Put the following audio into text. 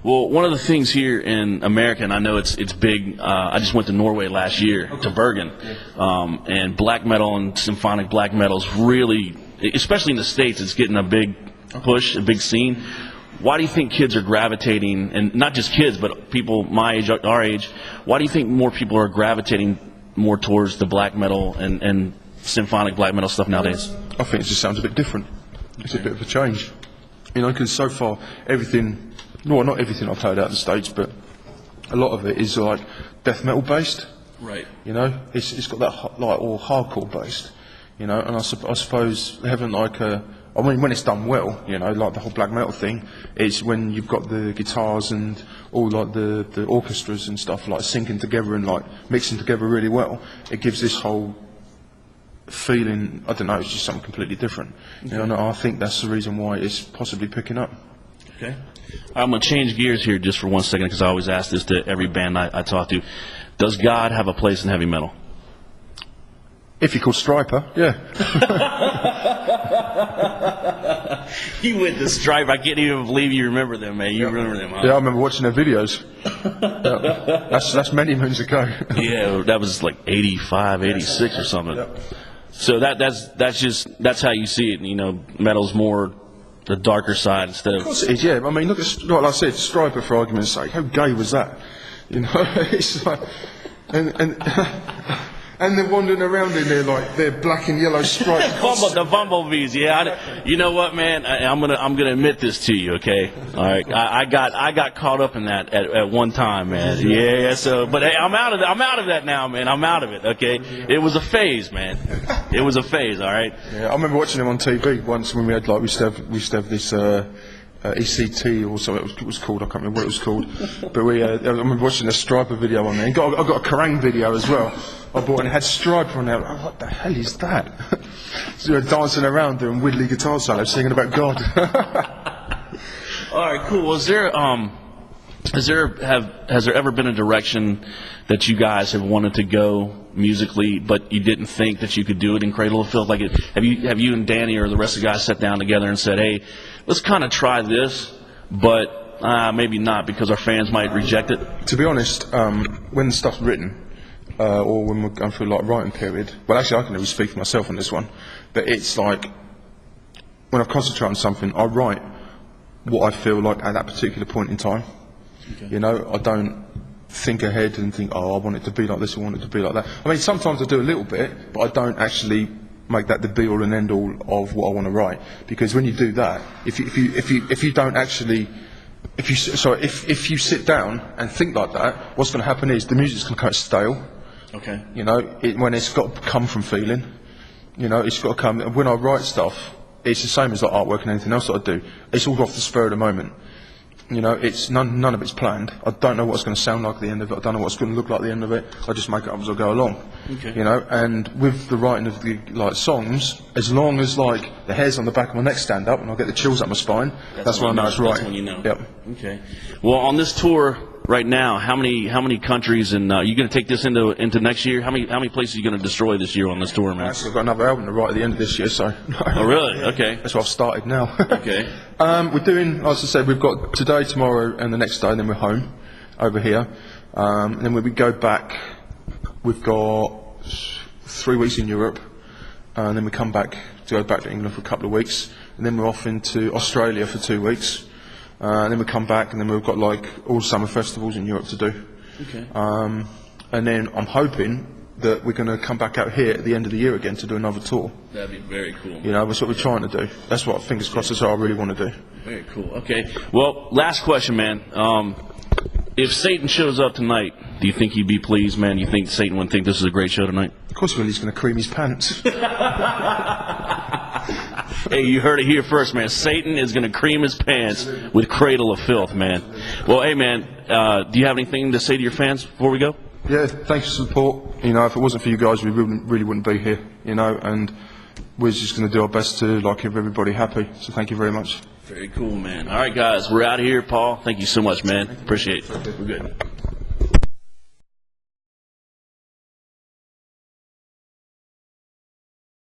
Well, one of the things here in America, and I know it's big. I just went to Norway last year to Bergen, and black metal and symphonic black metal is really, especially in the States, it's getting a big push, a big scene. Why do you think kids are gravitating, and not just kids, but people my age, our age? Why do you think more people are gravitating more towards the black metal and symphonic black metal stuff nowadays? I think it just sounds a bit different. It's a bit of a change, because so far everything. No, not everything I've heard out of the States, but a lot of it is like death metal based. Right. It's got that like all hardcore based. And I suppose they haven't when it's done well, like the whole black metal thing, it's when you've got the guitars and all like the orchestras and stuff like syncing together and like mixing together really well. It gives this whole feeling. I don't know. It's just something completely different. Okay. And I think that's the reason why it's possibly picking up. Okay. I'm going to change gears here just for 1 second because I always ask this to every band I talk to. Does God have a place in heavy metal? If you're called Striper, yeah. You went to Striper. I can't even believe you remember them, man. You remember them, huh? Yeah, I remember watching their videos. That's many moons ago. Yeah, that was like 85, 86 or something. Yep. So that's how you see it. Metal's more the darker side instead of. Of course it is, yeah. I mean, look at, like I said, Striper, for argument's sake. How gay was that? It's like, and they're wandering around in there like they're black and yellow striped. The bumblebees, yeah. You know what, man? I'm gonna admit this to you, okay? All right. I got caught up in that at one time, man. Yeah. So, but hey, I'm out of that now, man. I'm out of it. Okay. It was a phase, man. It was a phase. All right. Yeah, I remember watching them on TV once when we had we used to have this. ECT or something it was called. I can't remember what it was called. But I remember watching a Striper video on there. I got a Kerrang video as well. I bought and it had Striper on there. Oh, what the hell is that? So you're dancing around doing widdly guitar solos, singing about God. All right, cool. Has there ever been a direction that you guys have wanted to go musically, but you didn't think that you could do it in Cradle of Filth? Like, have you and Danny or the rest of the guys sat down together and said, "Hey, let's kind of try this, but maybe not because our fans might reject it"? To be honest, when stuff's written, or when we're going through like writing period, well, actually, I can only speak for myself on this one, but it's like when I concentrate on something, I write what I feel like at that particular point in time. Okay. I don't think ahead and think, I want it to be like this, I want it to be like that. I mean, sometimes I do a little bit, but I don't actually make that the be all and end all of what I want to write. Because when you do that, if you don't actually, if you sit down and think like that, what's going to happen is the music's going to get stale. Okay. When it's got to come from feeling, it's got to come. When I write stuff, it's the same as like artwork and anything else that I do. It's all off the spur of the moment. It's none of it's planned. I don't know what it's going to sound like at the end of it. I don't know what it's going to look like at the end of it. I just make it up as I go along. Okay. And with the writing of the songs, as long as like the hairs on the back of my neck stand up and I get the chills up my spine, that's when I know it's right. That's when you know. Yep. Okay. Well, on this tour right now, how many countries and you going to take this into next year? How many places are you going to destroy this year on this tour, man? Actually, I've got another album to write at the end of this year, so. Oh, really? Okay. That's what I've started now. Okay. We're doing, as I said, we've got today, tomorrow, and the next day, and then we're home over here. And then when we go back, we've got 3 weeks in Europe, and then we come back to go back to England for a couple of weeks, and then we're off into Australia for 2 weeks. And then we come back, and then we've got like all summer festivals in Europe to do. Okay. And then I'm hoping that we're going to come back out here at the end of the year again to do another tour. That'd be very cool. That's what we're trying to do. That's what, fingers crossed, that's what I really want to do. Very cool. Okay. Well, last question, man. If Satan shows up tonight, do you think he'd be pleased, man? You think Satan would think this is a great show tonight? Of course, he's going to cream his pants. Hey, you heard it here first, man. Satan is going to cream his pants with Cradle of Filth, man. Well, hey, man, do you have anything to say to your fans before we go? Yeah, thanks for the support. If it wasn't for you guys, we really wouldn't be here, and we're just going to do our best to keep everybody happy. So thank you very much. Very cool, man. All right, guys, we're out of here. Paul, thank you so much, man. Appreciate it. We're good.